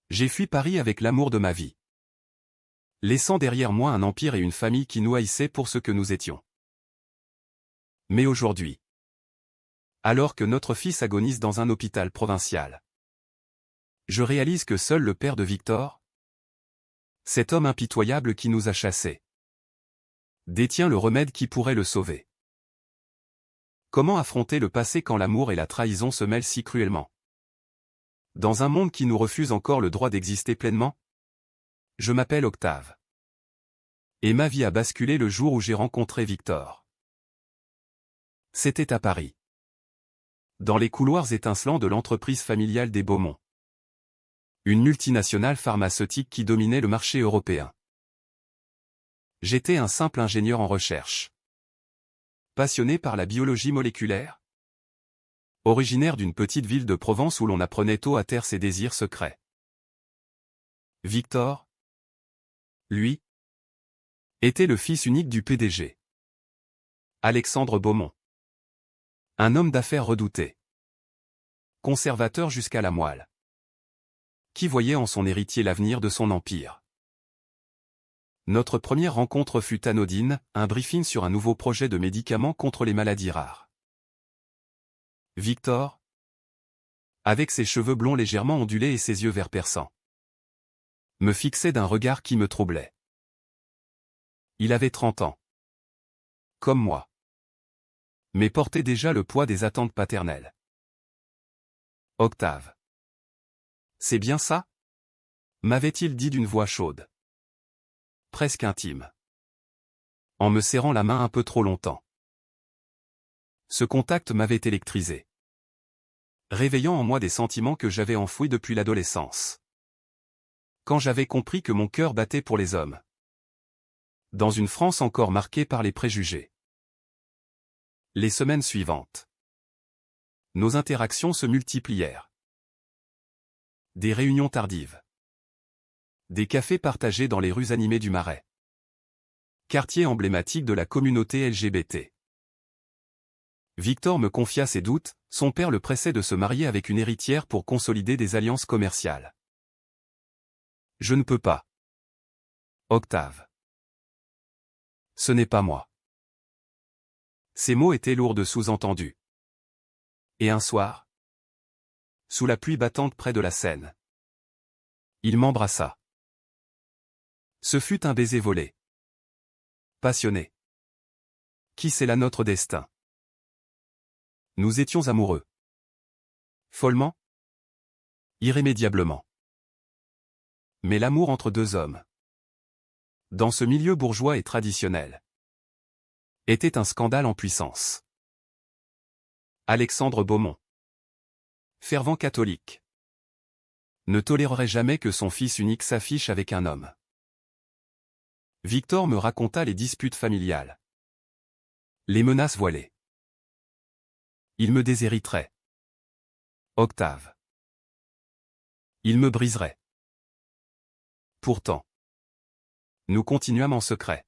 J'ai fui Paris avec l'amour de ma vie, laissant derrière moi un empire et une famille qui nous haïssaient pour ce que nous étions. Mais aujourd'hui, alors que notre fils agonise dans un hôpital provincial, je réalise que seul le père de Victor, cet homme impitoyable qui nous a chassés, détient le remède qui pourrait le sauver. Comment affronter le passé quand l'amour et la trahison se mêlent si cruellement? Dans un monde qui nous refuse encore le droit d'exister pleinement? Je m'appelle Octave. Et ma vie a basculé le jour où j'ai rencontré Victor. C'était à Paris, dans les couloirs étincelants de l'entreprise familiale des Beaumont, une multinationale pharmaceutique qui dominait le marché européen. J'étais un simple ingénieur en recherche, passionné par la biologie moléculaire, originaire d'une petite ville de Provence où l'on apprenait tôt à taire ses désirs secrets. Victor, lui, était le fils unique du PDG, Alexandre Beaumont. Un homme d'affaires redouté, conservateur jusqu'à la moelle, qui voyait en son héritier l'avenir de son empire. Notre première rencontre fut anodine, un briefing sur un nouveau projet de médicaments contre les maladies rares. Victor, avec ses cheveux blonds légèrement ondulés et ses yeux vert perçants, me fixait d'un regard qui me troublait. Il avait 30 ans. Comme moi. Mais portait déjà le poids des attentes paternelles. Octave. C'est bien ça? M'avait-il dit d'une voix chaude, presque intime, en me serrant la main un peu trop longtemps. Ce contact m'avait électrisé, réveillant en moi des sentiments que j'avais enfouis depuis l'adolescence. Quand j'avais compris que mon cœur battait pour les hommes, dans une France encore marquée par les préjugés. Les semaines suivantes, nos interactions se multiplièrent. Des réunions tardives. Des cafés partagés dans les rues animées du Marais. Quartier emblématique de la communauté LGBT. Victor me confia ses doutes, son père le pressait de se marier avec une héritière pour consolider des alliances commerciales. Je ne peux pas. Octave. Ce n'est pas moi. Ces mots étaient lourds de sous-entendus. Et un soir, sous la pluie battante près de la Seine, il m'embrassa. Ce fut un baiser volé. Passionné. Qui scella notre destin. Nous étions amoureux. Follement? Irrémédiablement. Mais l'amour entre deux hommes, dans ce milieu bourgeois et traditionnel, était un scandale en puissance. Alexandre Beaumont, fervent catholique, ne tolérerait jamais que son fils unique s'affiche avec un homme. Victor me raconta les disputes familiales, les menaces voilées. Il me déshériterait. Octave. Il me briserait. Pourtant, nous continuâmes en secret.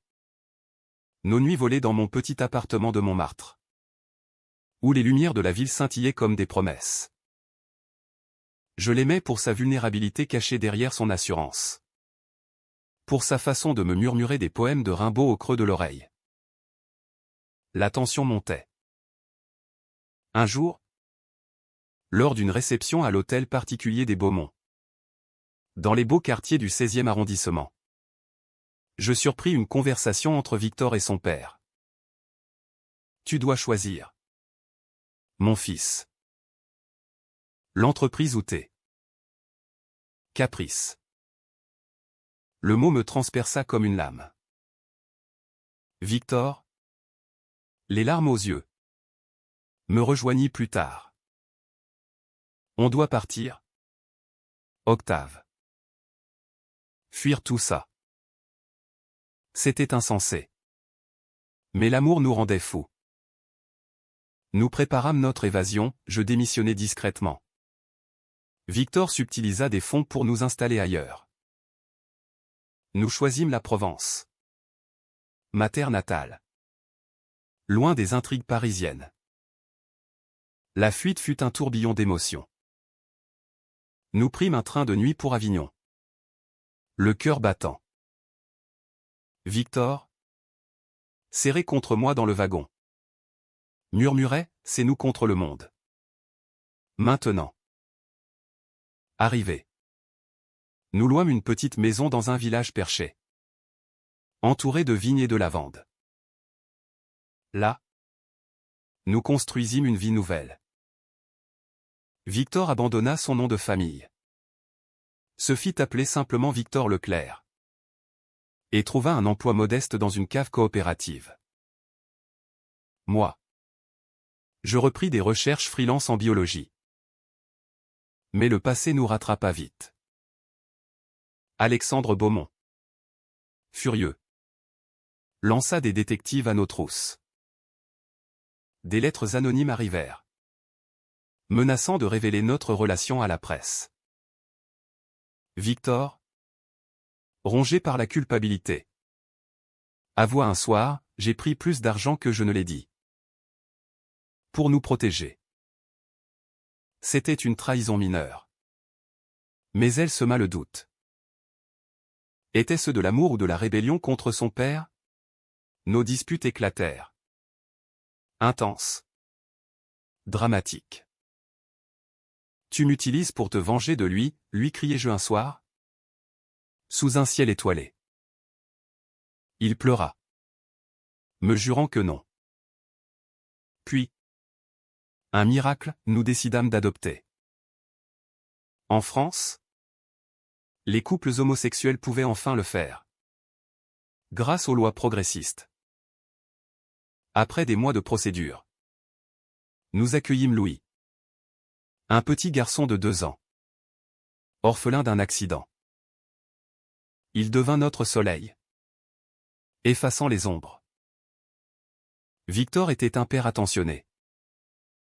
Nos nuits volées dans mon petit appartement de Montmartre, où les lumières de la ville scintillaient comme des promesses. Je l'aimais pour sa vulnérabilité cachée derrière son assurance. Pour sa façon de me murmurer des poèmes de Rimbaud au creux de l'oreille. La tension montait. Un jour, lors d'une réception à l'hôtel particulier des Beaumont, dans les beaux quartiers du 16e arrondissement, je surpris une conversation entre Victor et son père. Tu dois choisir, mon fils. L'entreprise ou tes caprices. Le mot me transperça comme une lame. Victor, les larmes aux yeux, me rejoignit plus tard. On doit partir. Octave. Fuir tout ça. C'était insensé. Mais l'amour nous rendait fous. Nous préparâmes notre évasion, je démissionnai discrètement. Victor subtilisa des fonds pour nous installer ailleurs. Nous choisîmes la Provence, ma terre natale, loin des intrigues parisiennes. La fuite fut un tourbillon d'émotions. Nous prîmes un train de nuit pour Avignon. Le cœur battant. Victor, serré contre moi dans le wagon, murmurait, c'est nous contre le monde. Maintenant. Arrivé. Nous louâmes une petite maison dans un village perché, entouré de vignes et de lavandes. Là, nous construisîmes une vie nouvelle. Victor abandonna son nom de famille. Se fit appeler simplement Victor Leclerc. Et trouva un emploi modeste dans une cave coopérative. Moi, je repris des recherches freelance en biologie. Mais le passé nous rattrapa vite. Alexandre Beaumont, furieux, lança des détectives à nos trousses. Des lettres anonymes arrivèrent, menaçant de révéler notre relation à la presse. Victor, rongé par la culpabilité, avoua un soir, j'ai pris plus d'argent que je ne l'ai dit. Pour nous protéger. C'était une trahison mineure. Mais elle sema le doute. Était-ce de l'amour ou de la rébellion contre son père? Nos disputes éclatèrent. Intenses. Dramatiques. Tu m'utilises pour te venger de lui, lui criai-je un soir. Sous un ciel étoilé. Il pleura, me jurant que non. Puis, un miracle, nous décidâmes d'adopter. En France, les couples homosexuels pouvaient enfin le faire. Grâce aux lois progressistes. Après des mois de procédure, nous accueillîmes Louis. Un petit garçon de 2 ans. Orphelin d'un accident. Il devint notre soleil. Effaçant les ombres. Victor était un père attentionné.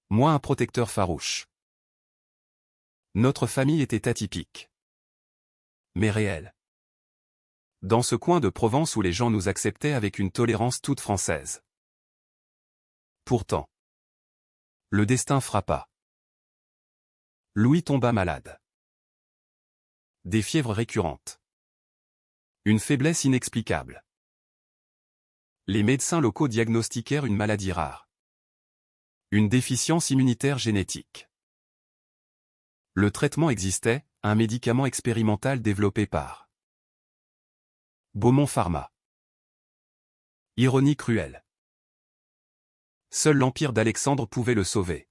Moi un protecteur farouche. Notre famille était atypique. Mais réelle. Dans ce coin de Provence où les gens nous acceptaient avec une tolérance toute française. Pourtant, le destin frappa. Louis tomba malade. Des fièvres récurrentes. Une faiblesse inexplicable. Les médecins locaux diagnostiquèrent une maladie rare. Une déficience immunitaire génétique. Le traitement existait, un médicament expérimental développé par Beaumont Pharma. Ironie cruelle. Seul l'empire d'Alexandre pouvait le sauver.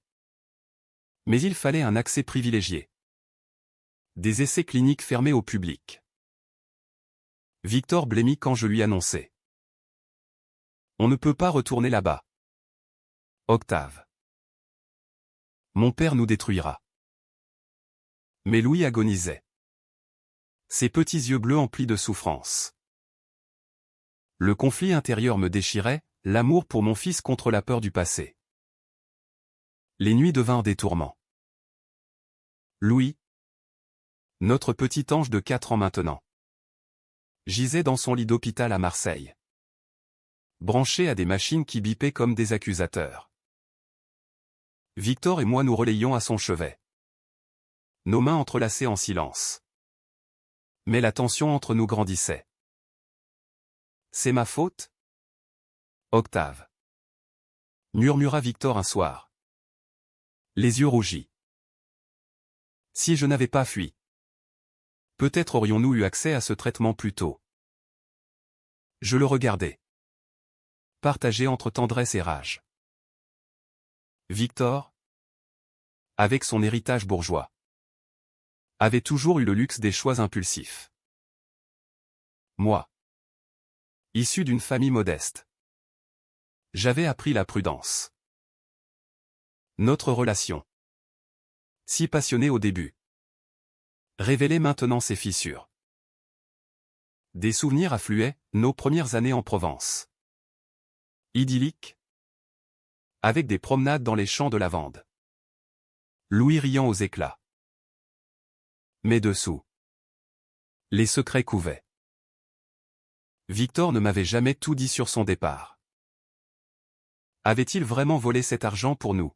Mais il fallait un accès privilégié. Des essais cliniques fermés au public. Victor blêmit quand je lui annonçai. On ne peut pas retourner là-bas. Octave. Mon père nous détruira. Mais Louis agonisait. Ses petits yeux bleus emplis de souffrance. Le conflit intérieur me déchirait, l'amour pour mon fils contre la peur du passé. Les nuits devinrent des tourments. Louis, notre petit ange de 4 ans maintenant, gisait dans son lit d'hôpital à Marseille. Branché à des machines qui bipaient comme des accusateurs. Victor et moi nous relayions à son chevet. Nos mains entrelacées en silence. Mais la tension entre nous grandissait. C'est ma faute? Octave. Murmura Victor un soir. Les yeux rougis. Si je n'avais pas fui. Peut-être aurions-nous eu accès à ce traitement plus tôt. Je le regardais. Partagé entre tendresse et rage. Victor, avec son héritage bourgeois, avait toujours eu le luxe des choix impulsifs. Moi, issu d'une famille modeste, j'avais appris la prudence. Notre relation, si passionnée au début, révélait maintenant ses fissures. Des souvenirs affluaient, nos premières années en Provence. Idylliques, avec des promenades dans les champs de lavande. Louis riant aux éclats. Mais dessous, les secrets couvaient. Victor ne m'avait jamais tout dit sur son départ. Avait-il vraiment volé cet argent pour nous?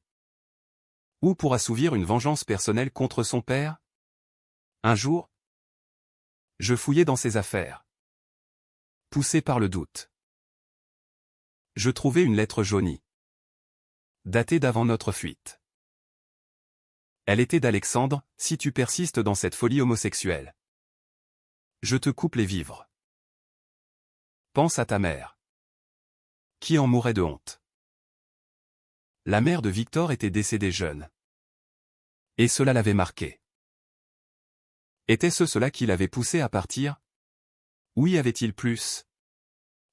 Ou pour assouvir une vengeance personnelle contre son père? Un jour, je fouillais dans ses affaires. Poussé par le doute. Je trouvai une lettre jaunie. Datée d'avant notre fuite. Elle était d'Alexandre, si tu persistes dans cette folie homosexuelle. Je te coupe les vivres. Pense à ta mère. Qui en mourait de honte. La mère de Victor était décédée jeune. Et cela l'avait marqué. Était-ce cela qui l'avait poussé à partir? Ou y avait-il plus?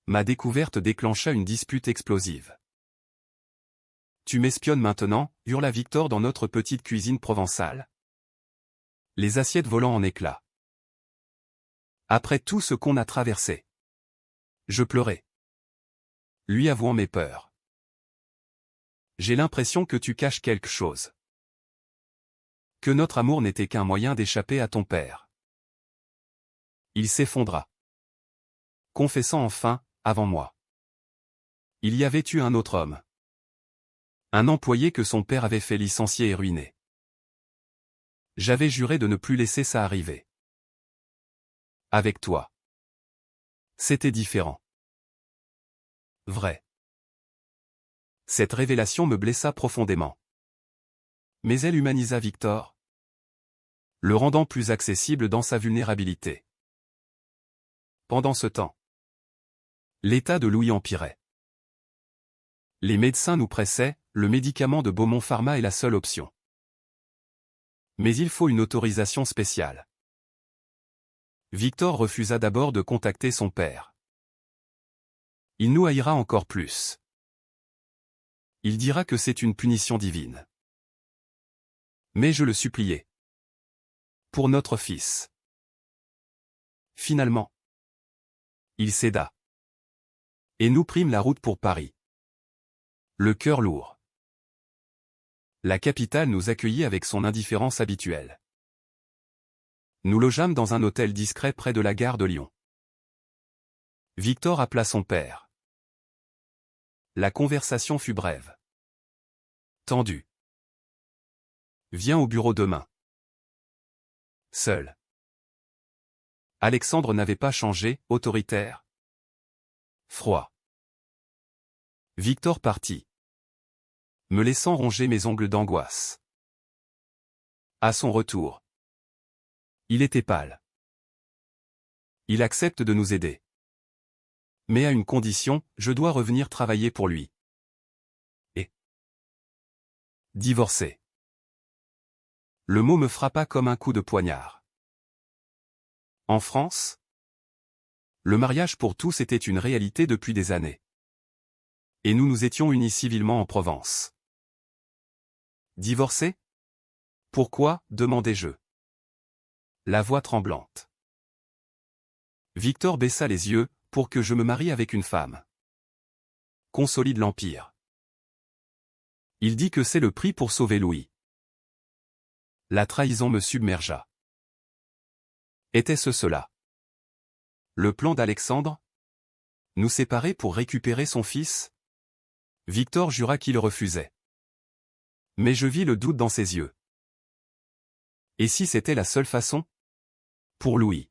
Ma découverte déclencha une dispute explosive. Tu m'espionnes maintenant, hurla Victor dans notre petite cuisine provençale. Les assiettes volant en éclats. Après tout ce qu'on a traversé. Je pleurais. Lui avouant mes peurs. J'ai l'impression que tu caches quelque chose. Que notre amour n'était qu'un moyen d'échapper à ton père. Il s'effondra. Confessant enfin, avant moi. Il y avait eu un autre homme. Un employé que son père avait fait licencier et ruiner. J'avais juré de ne plus laisser ça arriver. Avec toi. C'était différent. Vrai. Cette révélation me blessa profondément. Mais elle humanisa Victor, le rendant plus accessible dans sa vulnérabilité. Pendant ce temps, l'état de Louis empirait. Les médecins nous pressaient, le médicament de Beaumont Pharma est la seule option. Mais il faut une autorisation spéciale. Victor refusa d'abord de contacter son père. Il nous haïra encore plus. Il dira que c'est une punition divine. Mais je le suppliai. Pour notre fils. Finalement, il céda. Et nous prîmes la route pour Paris. Le cœur lourd. La capitale nous accueillit avec son indifférence habituelle. Nous logeâmes dans un hôtel discret près de la gare de Lyon. Victor appela son père. La conversation fut brève. Tendue. Viens au bureau demain. Seul. Alexandre n'avait pas changé, autoritaire. Froid. Victor partit. Me laissant ronger mes ongles d'angoisse. À son retour. Il était pâle. Il accepte de nous aider. Mais à une condition, je dois revenir travailler pour lui. Et divorcer. Le mot me frappa comme un coup de poignard. En France, le mariage pour tous était une réalité depuis des années. Et nous nous étions unis civilement en Provence. Divorcer? Pourquoi, demandai-je. La voix tremblante. Victor baissa les yeux, pour que je me marie avec une femme. Consolide l'Empire. Il dit que c'est le prix pour sauver Louis. La trahison me submergea. Était-ce cela? Le plan d'Alexandre? Nous séparer pour récupérer son fils? Victor jura qu'il refusait. Mais je vis le doute dans ses yeux. Et si c'était la seule façon? Pour Louis.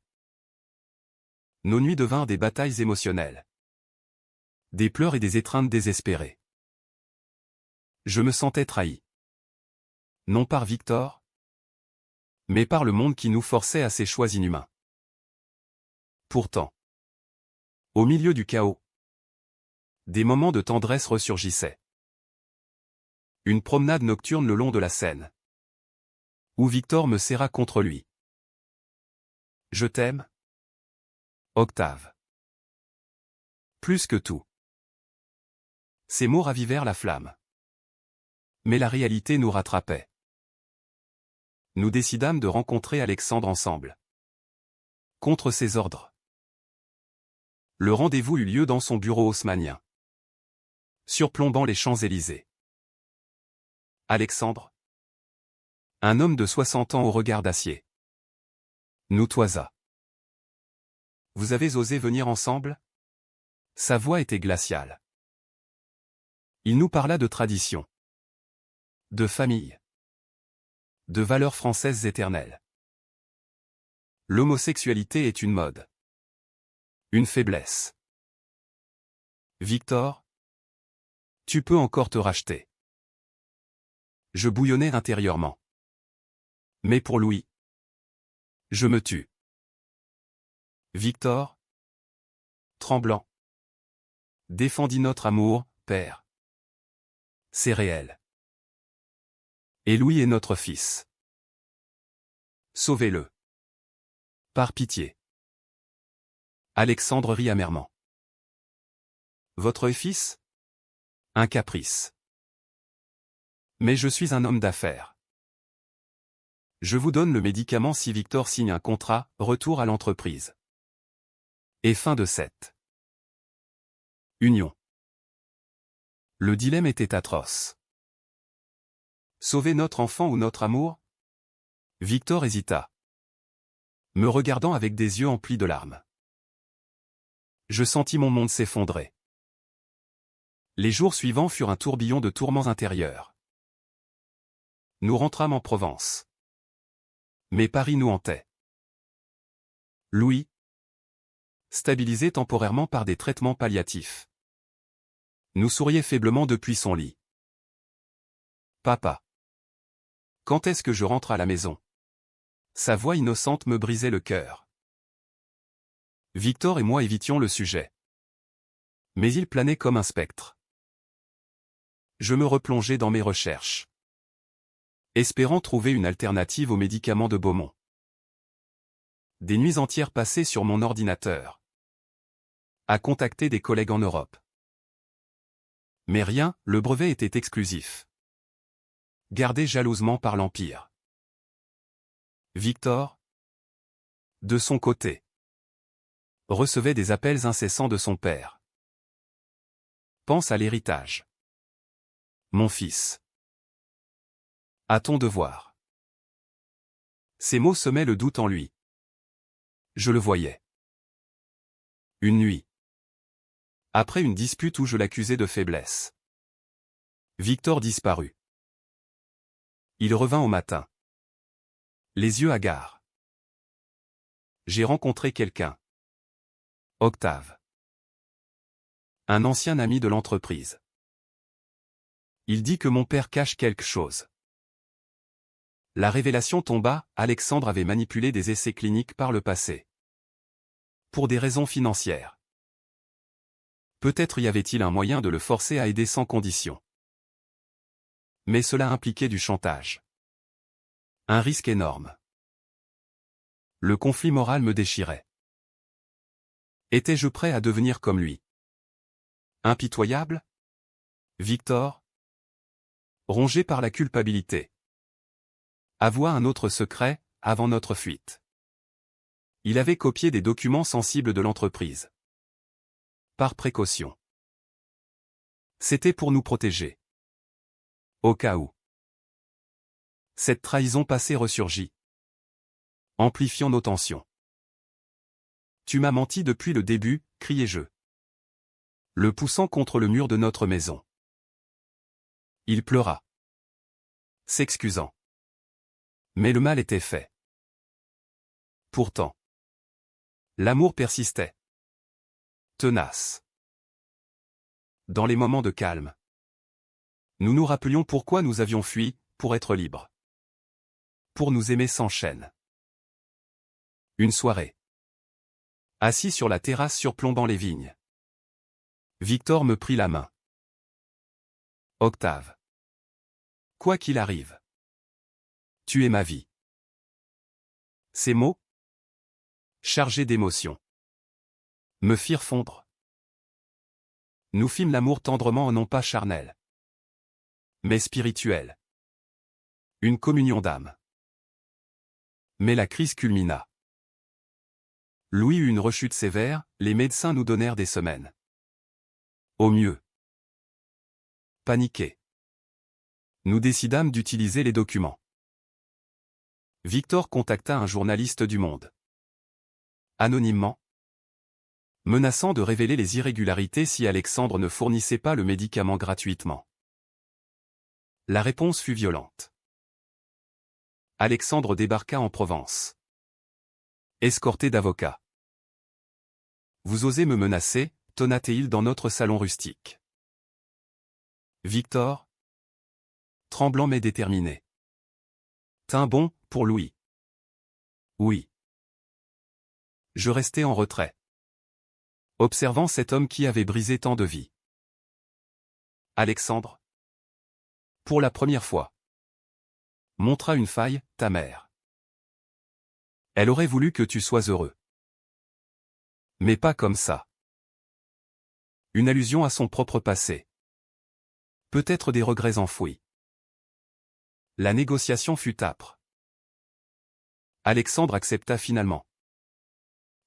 Nos nuits devinrent des batailles émotionnelles. Des pleurs et des étreintes désespérées. Je me sentais trahi. Non par Victor, mais par le monde qui nous forçait à ces choix inhumains. Pourtant, au milieu du chaos, des moments de tendresse ressurgissaient. Une promenade nocturne le long de la Seine, où Victor me serra contre lui. Je t'aime, Octave. Plus que tout. Ces mots ravivèrent la flamme. Mais la réalité nous rattrapait. Nous décidâmes de rencontrer Alexandre ensemble. Contre ses ordres. Le rendez-vous eut lieu dans son bureau haussmannien, surplombant les Champs-Élysées. Alexandre, un homme de 60 ans au regard d'acier, nous toisa. Vous avez osé venir ensemble? Sa voix était glaciale. Il nous parla de tradition, de famille, de valeurs françaises éternelles. L'homosexualité est une mode. Une faiblesse. Victor, tu peux encore te racheter. Je bouillonnais intérieurement. Mais pour Louis, je me tue. Victor, tremblant, défendit notre amour, père. C'est réel. Et Louis est notre fils. Sauvez-le. Par pitié. Alexandre rit amèrement. Votre fils? Un caprice. Mais je suis un homme d'affaires. Je vous donne le médicament si Victor signe un contrat, retour à l'entreprise. Et fin de cette union. Le dilemme était atroce. Sauver notre enfant ou notre amour? Victor hésita, me regardant avec des yeux emplis de larmes. Je sentis mon monde s'effondrer. Les jours suivants furent un tourbillon de tourments intérieurs. Nous rentrâmes en Provence. Mais Paris nous hantait. Louis, stabilisé temporairement par des traitements palliatifs, nous souriait faiblement depuis son lit. Papa. Quand est-ce que je rentre à la maison? Sa voix innocente me brisait le cœur. Victor et moi évitions le sujet. Mais il planait comme un spectre. Je me replongeai dans mes recherches, espérant trouver une alternative aux médicaments de Beaumont. Des nuits entières passées sur mon ordinateur, à contacter des collègues en Europe. Mais rien, le brevet était exclusif, gardé jalousement par l'Empire. Victor, de son côté, recevait des appels incessants de son père. Pense à l'héritage. Mon fils. À ton devoir. Ces mots semaient le doute en lui. Je le voyais. Une nuit. Après une dispute où je l'accusais de faiblesse, Victor disparut. Il revint au matin, les yeux hagards. J'ai rencontré quelqu'un. Octave. Un ancien ami de l'entreprise. Il dit que mon père cache quelque chose. La révélation tomba, Alexandre avait manipulé des essais cliniques par le passé. Pour des raisons financières. Peut-être y avait-il un moyen de le forcer à aider sans condition. Mais cela impliquait du chantage. Un risque énorme. Le conflit moral me déchirait. Étais-je prêt à devenir comme lui? Impitoyable? Victor? Rongé par la culpabilité. Avoua un autre secret, avant notre fuite. Il avait copié des documents sensibles de l'entreprise. Par précaution. C'était pour nous protéger. Au cas où. Cette trahison passée ressurgit, amplifiant nos tensions. Tu m'as menti depuis le début, criai-je, le poussant contre le mur de notre maison. Il pleura, s'excusant. Mais le mal était fait. Pourtant, l'amour persistait. Tenace. Dans les moments de calme, nous nous rappelions pourquoi nous avions fui, pour être libres. Pour nous aimer sans chaîne. Une soirée. Assis sur la terrasse surplombant les vignes. Victor me prit la main. Octave. Quoi qu'il arrive. Tu es ma vie. Ces mots, chargés d'émotion, me firent fondre. Nous fîmes l'amour tendrement non pas charnel, mais spirituel. Une communion d'âme. Mais la crise culmina. Louis eut une rechute sévère, les médecins nous donnèrent des semaines. Au mieux. Paniqués. Nous décidâmes d'utiliser les documents. Victor contacta un journaliste du Monde. Anonymement. Menaçant de révéler les irrégularités si Alexandre ne fournissait pas le médicament gratuitement. La réponse fut violente. Alexandre débarqua en Provence. Escorté d'avocats. Vous osez me menacer, tonna-t-il dans notre salon rustique. Victor, tremblant mais déterminé. Teint bon, pour Louis. Oui. Je restais en retrait, observant cet homme qui avait brisé tant de vies. Alexandre, pour la première fois, montra une faille, ta mère. Elle aurait voulu que tu sois heureux. Mais pas comme ça. Une allusion à son propre passé. Peut-être des regrets enfouis. La négociation fut âpre. Alexandre accepta finalement.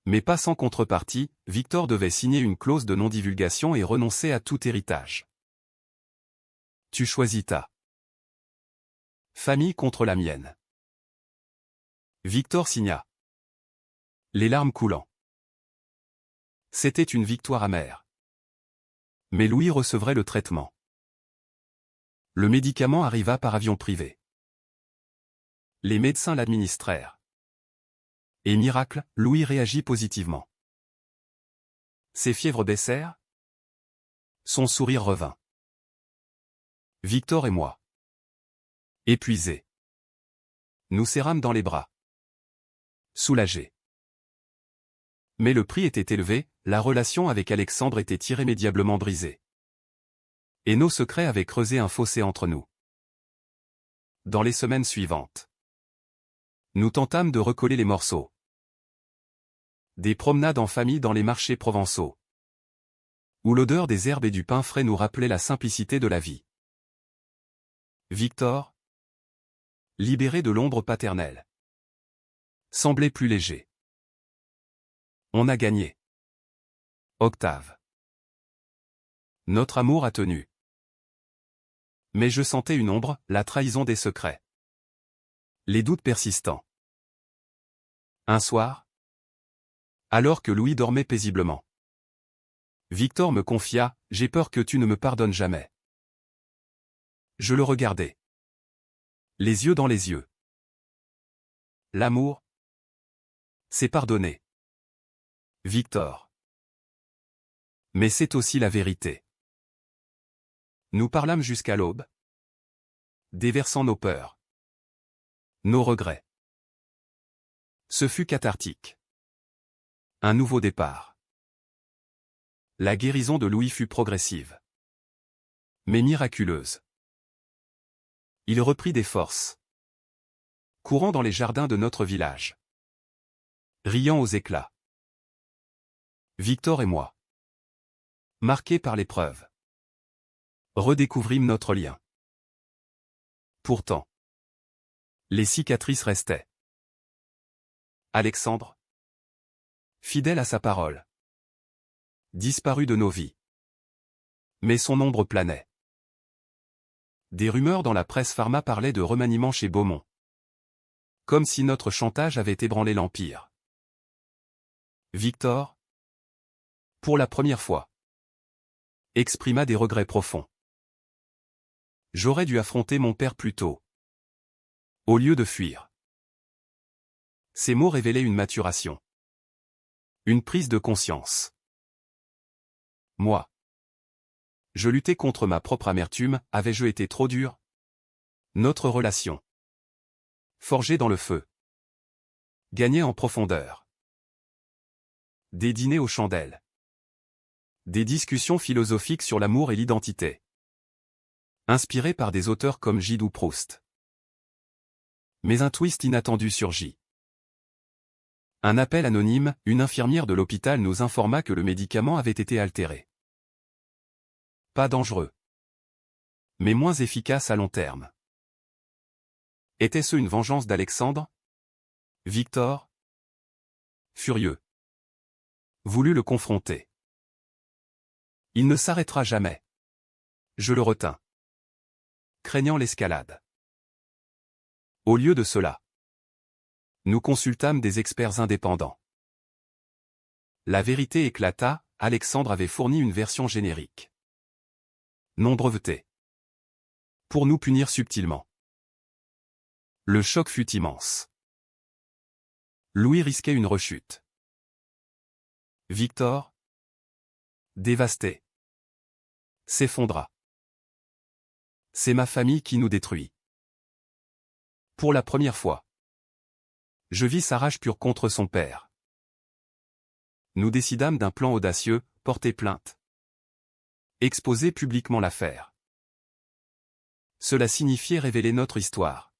Mais pas sans contrepartie, Victor devait signer une clause de non-divulgation et renoncer à tout héritage. Tu choisis ta famille contre la mienne. Victor signa. Les larmes coulant. C'était une victoire amère. Mais Louis recevrait le traitement. Le médicament arriva par avion privé. Les médecins l'administrèrent. Et miracle, Louis réagit positivement. Ses fièvres baissèrent. Son sourire revint. Victor et moi, épuisés, nous serrâmes dans les bras. Soulagés. Mais le prix était élevé, la relation avec Alexandre était irrémédiablement brisée. Et nos secrets avaient creusé un fossé entre nous. Dans les semaines suivantes, nous tentâmes de recoller les morceaux. Des promenades en famille dans les marchés provençaux, où l'odeur des herbes et du pain frais nous rappelait la simplicité de la vie. Victor, libéré de l'ombre paternelle, semblait plus léger. On a gagné. Octave. Notre amour a tenu. Mais je sentais une ombre, la trahison des secrets. Les doutes persistants. Un soir, alors que Louis dormait paisiblement, Victor me confia, « J'ai peur que tu ne me pardonnes jamais. » Je le regardai. Les yeux dans les yeux. L'amour, c'est pardonner. Victor. Mais c'est aussi la vérité. Nous parlâmes jusqu'à l'aube, déversant nos peurs, nos regrets. Ce fut cathartique. Un nouveau départ. La guérison de Louis fut progressive, mais miraculeuse. Il reprit des forces, courant dans les jardins de notre village, riant aux éclats. Victor et moi, marqués par l'épreuve, redécouvrîmes notre lien. Pourtant, les cicatrices restaient. Alexandre, fidèle à sa parole, disparut de nos vies. Mais son ombre planait. Des rumeurs dans la presse pharma parlaient de remaniement chez Beaumont. Comme si notre chantage avait ébranlé l'Empire. Victor, pour la première fois, exprima des regrets profonds. J'aurais dû affronter mon père plus tôt, au lieu de fuir. Ces mots révélaient une maturation. Une prise de conscience. Moi, je luttais contre ma propre amertume, avais-je été trop dur? Notre relation, forgée dans le feu, gagnait en profondeur. Des dîners aux chandelles. Des discussions philosophiques sur l'amour et l'identité. Inspirées par des auteurs comme Gide ou Proust. Mais un twist inattendu surgit. Un appel anonyme, une infirmière de l'hôpital nous informa que le médicament avait été altéré. Pas dangereux, mais moins efficace à long terme. Était-ce une vengeance d'Alexandre? Victor, furieux, voulut le confronter. Il ne s'arrêtera jamais. Je le retins, craignant l'escalade. Au lieu de cela, nous consultâmes des experts indépendants. La vérité éclata, Alexandre avait fourni une version générique, non brevetée, pour nous punir subtilement. Le choc fut immense. Louis risquait une rechute. Victor, dévasté, s'effondra. C'est ma famille qui nous détruit. Pour la première fois. Je vis sa rage pure contre son père. Nous décidâmes d'un plan audacieux, porter plainte. Exposer publiquement l'affaire. Cela signifiait révéler notre histoire.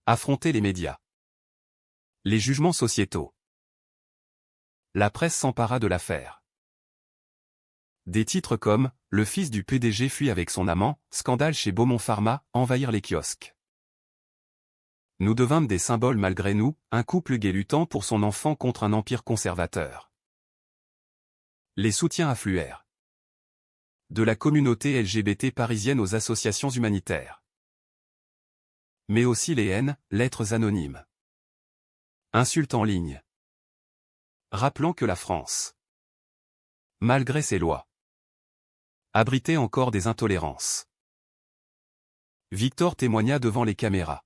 Affronter les médias. Les jugements sociétaux. La presse s'empara de l'affaire. Des titres comme « Le fils du PDG fuit avec son amant »,« Scandale chez Beaumont Pharma » envahirent les kiosques. Nous devînmes des symboles malgré nous, un couple gay luttant pour son enfant contre un empire conservateur. Les soutiens affluèrent. De la communauté LGBT parisienne aux associations humanitaires. Mais aussi les haines, lettres anonymes. Insultes en ligne. Rappelant que la France, malgré ses lois, abritait encore des intolérances. Victor témoigna devant les caméras.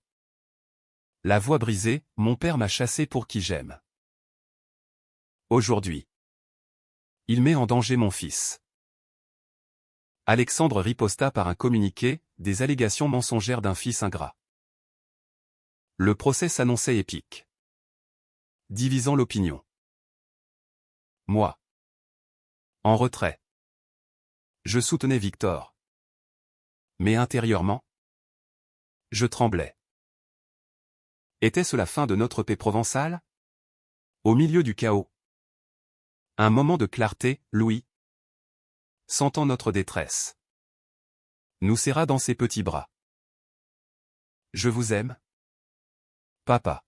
La voix brisée, mon père m'a chassé pour qui j'aime. Aujourd'hui, il met en danger mon fils. Alexandre riposta par un communiqué, des allégations mensongères d'un fils ingrat. Le procès s'annonçait épique. Divisant l'opinion. Moi. En retrait. Je soutenais Victor. Mais intérieurement, je tremblais. Était-ce la fin de notre paix provençale? Au milieu du chaos. Un moment de clarté, Louis, sentant notre détresse, nous serra dans ses petits bras. Je vous aime, papa.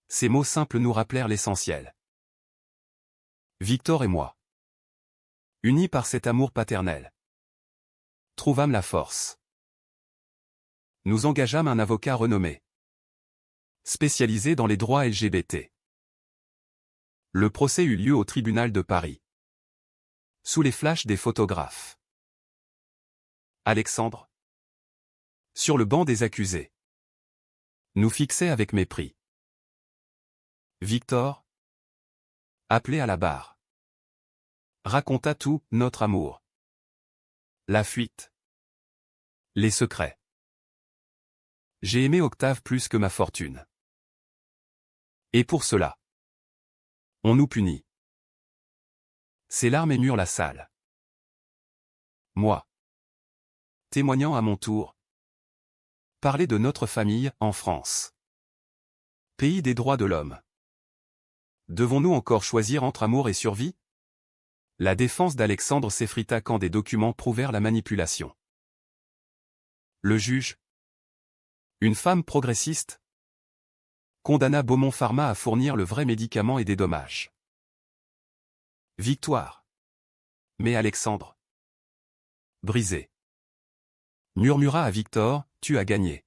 Ces mots simples nous rappelèrent l'essentiel. Victor et moi, unis par cet amour paternel, trouvâmes la force. Nous engageâmes un avocat renommé, spécialisé dans les droits LGBT. Le procès eut lieu au tribunal de Paris. Sous les flashs des photographes. Alexandre, sur le banc des accusés, nous fixait avec mépris. Victor, appelé à la barre, raconta tout, notre amour, la fuite, les secrets. J'ai aimé Octave plus que ma fortune. Et pour cela, on nous punit. Ses larmes émurent la salle. Moi, témoignant à mon tour, parler de notre famille, en France. Pays des droits de l'homme. Devons-nous encore choisir entre amour et survie? La défense d'Alexandre s'effrita quand des documents prouvèrent la manipulation. Le juge, une femme progressiste, condamna Beaumont Pharma à fournir le vrai médicament et des dommages. Victoire. Mais Alexandre, brisé, murmura à Victor, tu as gagné.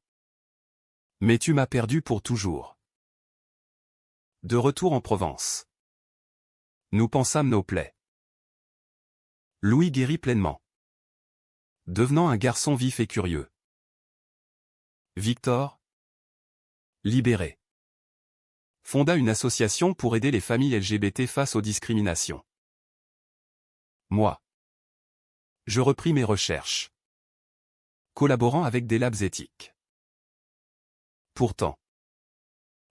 Mais tu m'as perdu pour toujours. De retour en Provence, nous pensâmes nos plaies. Louis guérit pleinement, devenant un garçon vif et curieux. Victor, libéré, fonda une association pour aider les familles LGBT face aux discriminations. Moi, je repris mes recherches, collaborant avec des labs éthiques. Pourtant,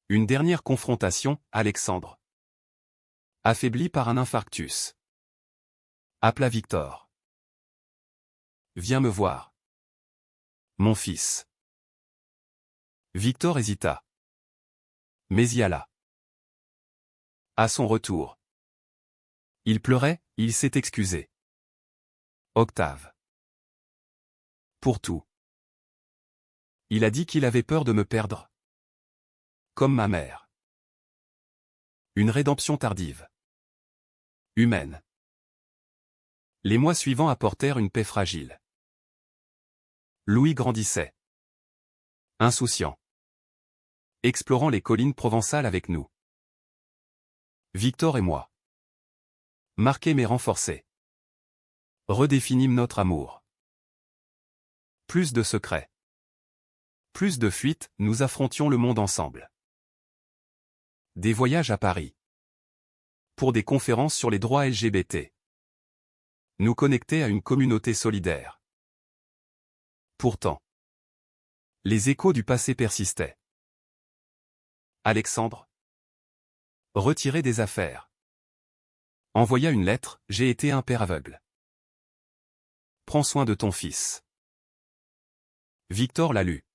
une dernière confrontation, Alexandre, affaibli par un infarctus, appela Victor. Viens me voir. Mon fils. Victor hésita. Mais y alla. À son retour, il pleurait, il s'est excusé. Octave. Pour tout. Il a dit qu'il avait peur de me perdre. Comme ma mère. Une rédemption tardive. Humaine. Les mois suivants apportèrent une paix fragile. Louis grandissait. Insouciant. Explorant les collines provençales avec nous. Victor et moi. Marqués mais renforcés. Redéfinîmes notre amour. Plus de secrets. Plus de fuites, nous affrontions le monde ensemble. Des voyages à Paris. Pour des conférences sur les droits LGBT. Nous connecter à une communauté solidaire. Pourtant, les échos du passé persistaient. Alexandre, retiré des affaires, envoya une lettre, j'ai été un père aveugle. Prends soin de ton fils. Victor la lut.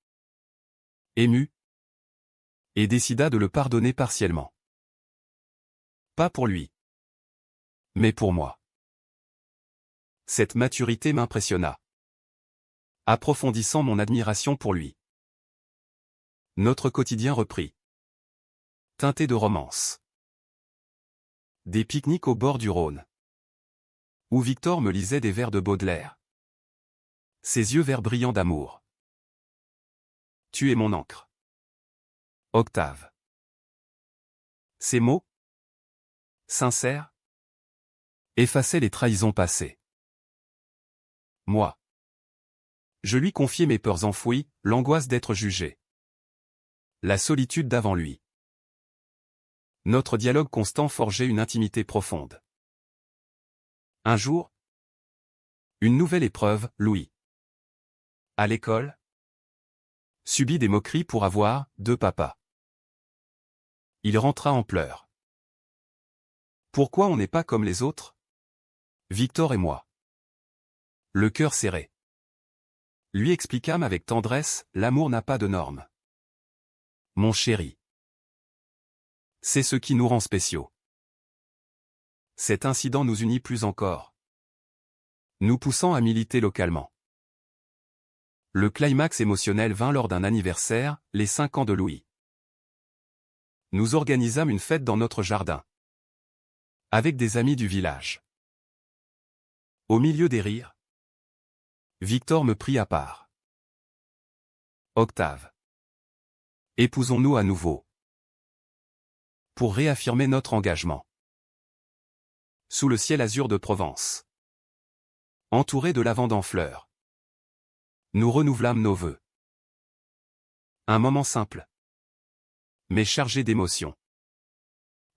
Ému. Et décida de le pardonner partiellement. Pas pour lui. Mais pour moi. Cette maturité m'impressionna, approfondissant mon admiration pour lui. Notre quotidien reprit. Teinté de romance. Des pique-niques au bord du Rhône. Où Victor me lisait des vers de Baudelaire. Ses yeux verts brillants d'amour. Tu es mon encre. Octave. Ces mots, sincères, effaçaient les trahisons passées. Moi. Je lui confiais mes peurs enfouies, l'angoisse d'être jugé. La solitude d'avant lui. Notre dialogue constant forgeait une intimité profonde. Un jour, une nouvelle épreuve, Louis. À l'école, subit des moqueries pour avoir deux papas. Il rentra en pleurs. Pourquoi on n'est pas comme les autres? Victor et moi. Le cœur serré. Lui expliquâmes avec tendresse, l'amour n'a pas de normes. Mon chéri. C'est ce qui nous rend spéciaux. Cet incident nous unit plus encore, nous poussant à militer localement. Le climax émotionnel vint lors d'un anniversaire, les 5 ans de Louis. Nous organisâmes une fête dans notre jardin. Avec des amis du village. Au milieu des rires, Victor me prit à part. Octave. Épousons-nous à nouveau. Pour réaffirmer notre engagement. Sous le ciel azur de Provence. Entouré de lavande en fleurs. Nous renouvelâmes nos vœux. Un moment simple. Mais chargé d'émotion.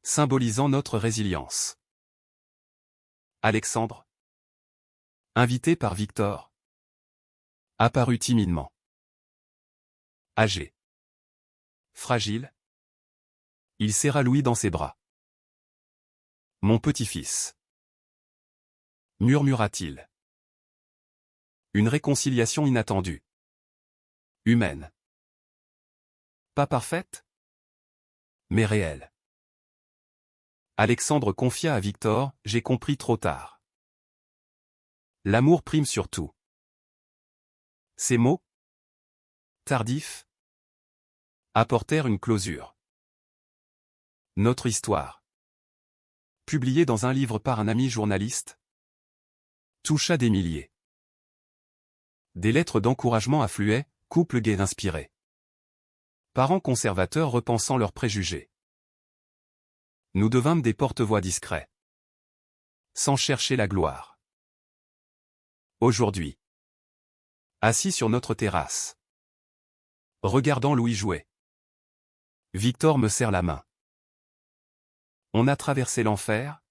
Symbolisant notre résilience. Alexandre. Invité par Victor. Apparut timidement. Âgé. Fragile. Il serra Louis dans ses bras. Mon petit-fils. Murmura-t-il. Une réconciliation inattendue. Humaine. Pas parfaite, mais réelle. Alexandre confia à Victor, j'ai compris trop tard. L'amour prime sur tout. Ces mots, tardifs, apportèrent une closure. Notre histoire, publiée dans un livre par un ami journaliste, toucha des milliers. Des lettres d'encouragement affluaient, couples gays inspirés. Parents conservateurs repensant leurs préjugés. Nous devînmes des porte-voix discrets. Sans chercher la gloire. Aujourd'hui. Assis sur notre terrasse. Regardant Louis jouer. Victor me serre la main. On a traversé l'enfer,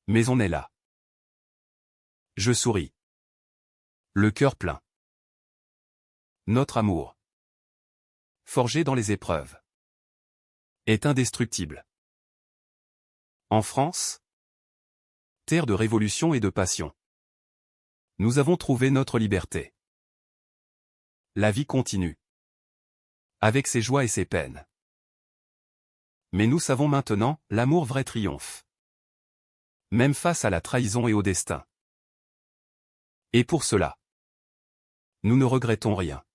mais on est là. Je souris. Le cœur plein. Notre amour, forgé dans les épreuves, est indestructible. En France, terre de révolution et de passion, nous avons trouvé notre liberté. La vie continue, avec ses joies et ses peines. Mais nous savons maintenant, l'amour vrai triomphe. Même face à la trahison et au destin. Et pour cela, nous ne regrettons rien.